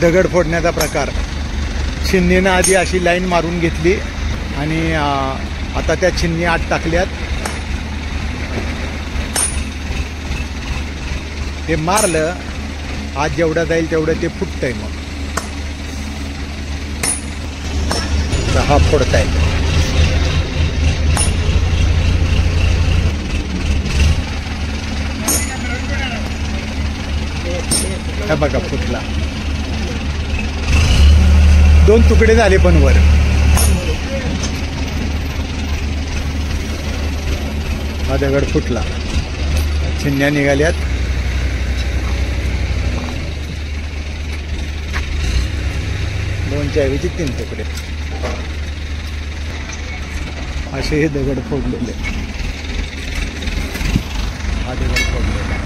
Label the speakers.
Speaker 1: दगड फोडण्याचा प्रकार. छिन्नीनं आधी अशी लाईन मारून घेतली आणि आता त्या छिन्नी आत टाकल्यात. ते मारलं आत जेवढं जाईल तेवढं ते फुटतंय. मग हा फोडताय. हा बघा फुटला. 2 तुकडे झाले पण वर. हा दगड फुटला. छिन्न्या निघाल्यात. दोनच्या ऐवजी 3 तुकडे असे हे दगड फोडलेले. हा दगड फोडलेला.